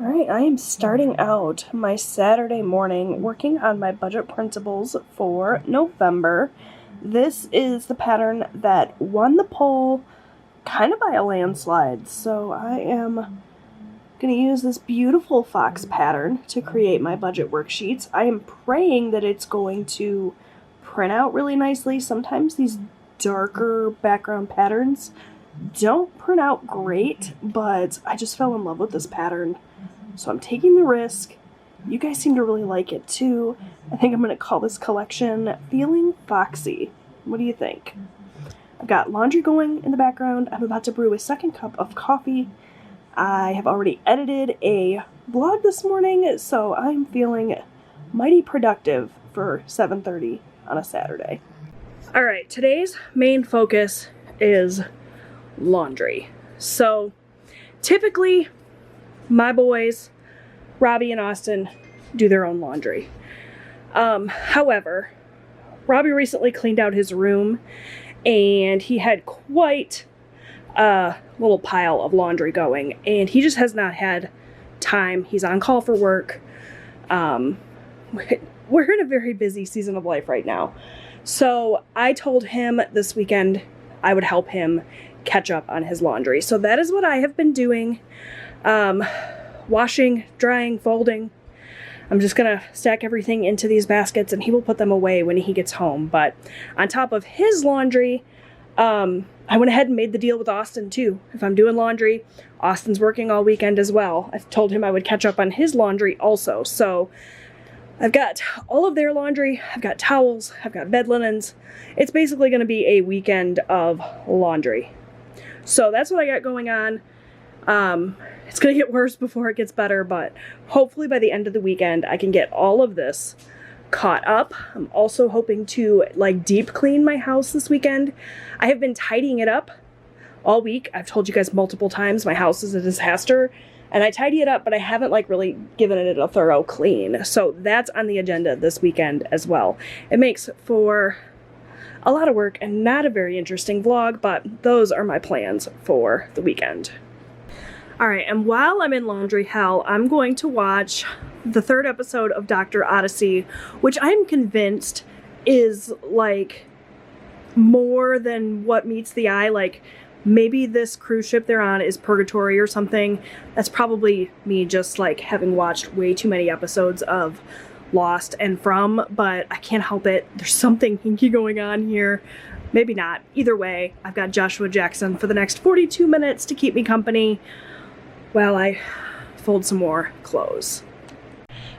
Alright, I am starting out my Saturday morning working on my budget printables for November. This is the pattern that won the poll kind of by a landslide, so I am going to use this beautiful fox pattern to create my budget worksheets. I am praying that it's going to print out really nicely. Sometimes these darker background patterns don't print out great, but I just fell in love with this pattern. So I'm taking the risk. You guys seem to really like it too. I think I'm going to call this collection Feeling Foxy. What do you think? I've got laundry going in the background. I'm about to brew a second cup of coffee. I have already edited a vlog this morning, so I'm feeling mighty productive for 7:30 on a Saturday. Alright, today's main focus is laundry. So typically my boys, Robbie and Austin, do their own laundry. However, Robbie recently cleaned out his room and he had quite a little pile of laundry going, and he just has not had time. He's on call for work. We're in a very busy season of life right now. So I told him this weekend I would help him catch up on his laundry. So that is what I have been doing. Washing, drying, folding. I'm just gonna stack everything into these baskets and he will put them away when he gets home. But on top of his laundry, I went ahead and made the deal with Austin too. If I'm doing laundry, Austin's working all weekend as well. I've told him I would catch up on his laundry also. So I've got all of their laundry, I've got towels, I've got bed linens. It's basically gonna be a weekend of laundry. So that's what I got going on. It's gonna get worse before it gets better, but hopefully by the end of the weekend I can get all of this caught up. I'm also hoping to deep clean my house this weekend. I have been tidying it up all week. I've told you guys multiple times my house is a disaster, and I tidy it up, but I haven't really given it a thorough clean. So that's on the agenda this weekend as well. It makes for a lot of work and not a very interesting vlog, but those are my plans for the weekend. Alright, and while I'm in laundry hell, I'm going to watch the third episode of Dr. Odyssey, which I'm convinced is more than what meets the eye. Maybe this cruise ship they're on is purgatory or something. That's probably me just having watched way too many episodes of Lost and From, but I can't help it. There's something hinky going on here. Maybe not. Either way, I've got Joshua Jackson for the next 42 minutes to keep me company while I fold some more clothes.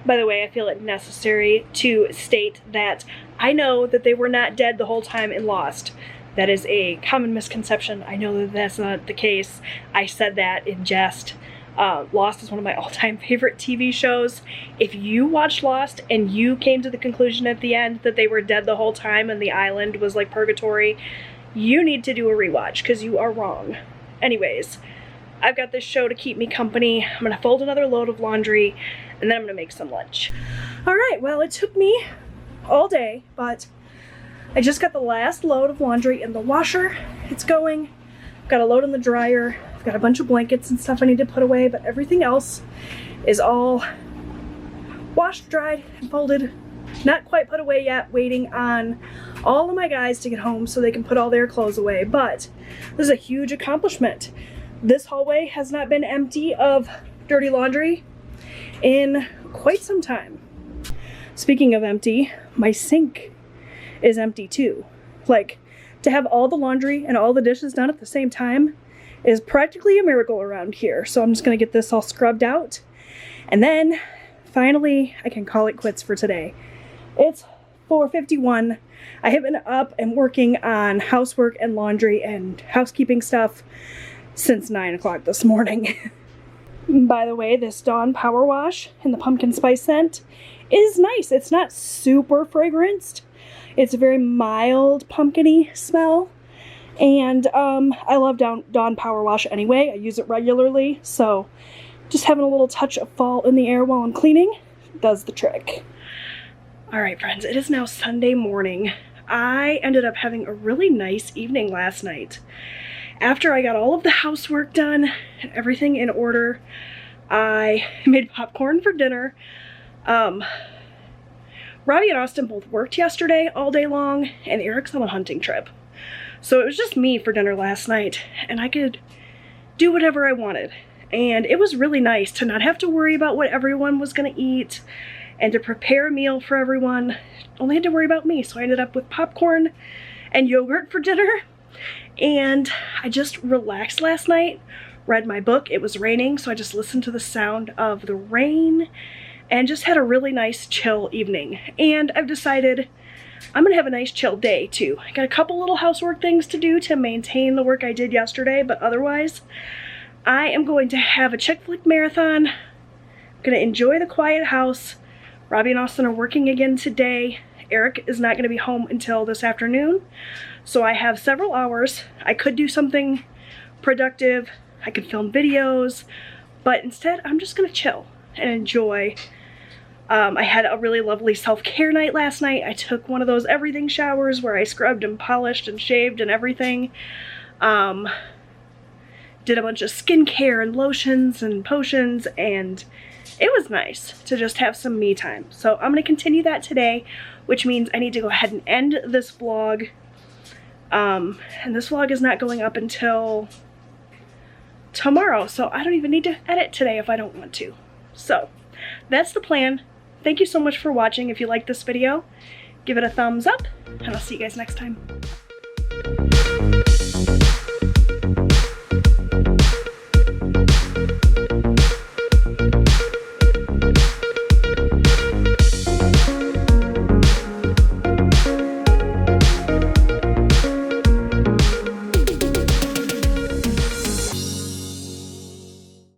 By the way, I feel it necessary to state that I know that they were not dead the whole time in Lost. That is a common misconception. I know that that's not the case. I said that in jest. Lost is one of my all-time favorite TV shows. If you watched Lost and you came to the conclusion at the end that they were dead the whole time and the island was like purgatory, you need to do a rewatch because you are wrong. Anyways, I've got this show to keep me company. I'm gonna fold another load of laundry and then I'm gonna make some lunch. Alright, well, it took me all day, but I just got the last load of laundry in the washer. It's going. I've got a load in the dryer. I've got a bunch of blankets and stuff I need to put away, but everything else is all washed, dried, and folded. Not quite put away yet, waiting on all of my guys to get home so they can put all their clothes away, but this is a huge accomplishment. This hallway has not been empty of dirty laundry in quite some time. Speaking of empty, my sink is empty too. To have all the laundry and all the dishes done at the same time is practically a miracle around here. So I'm just gonna get this all scrubbed out, and then finally I can call it quits for today. It's 4:51. I have been up and working on housework and laundry and housekeeping stuff since 9 o'clock this morning. By the way, this Dawn Power Wash in the pumpkin spice scent is nice. It's not super fragranced. It's a very mild pumpkin-y smell. And I love Dawn Power Wash anyway. I use it regularly, so just having a little touch of fall in the air while I'm cleaning does the trick. Alright friends, it is now Sunday morning. I ended up having a really nice evening last night. After I got all of the housework done and everything in order, I made popcorn for dinner. Robbie and Austin both worked yesterday all day long, and Eric's on a hunting trip. So it was just me for dinner last night, and I could do whatever I wanted. And it was really nice to not have to worry about what everyone was gonna eat and to prepare a meal for everyone. Only had to worry about me, so I ended up with popcorn and yogurt for dinner. And I just relaxed last night, read my book. It was raining, so I just listened to the sound of the rain and just had a really nice chill evening. And I've decided I'm gonna have a nice chill day too. I got a couple little housework things to do to maintain the work I did yesterday, but otherwise I am going to have a chick flick marathon. I'm gonna enjoy the quiet house. Robbie and Austin are working again today. Eric is not gonna be home until this afternoon, so I have several hours. I could do something productive, I could film videos, but instead I'm just gonna chill and enjoy. I had a really lovely self-care night last night. I took one of those everything showers where I scrubbed and polished and shaved and everything. Did a bunch of skincare and lotions and potions, and it was nice to just have some me time. So I'm gonna continue that today, which means I need to go ahead and end this vlog. And this vlog is not going up until tomorrow, so I don't even need to edit today if I don't want to. So that's the plan. Thank you so much for watching. If you like this video, give it a thumbs up, and I'll see you guys next time.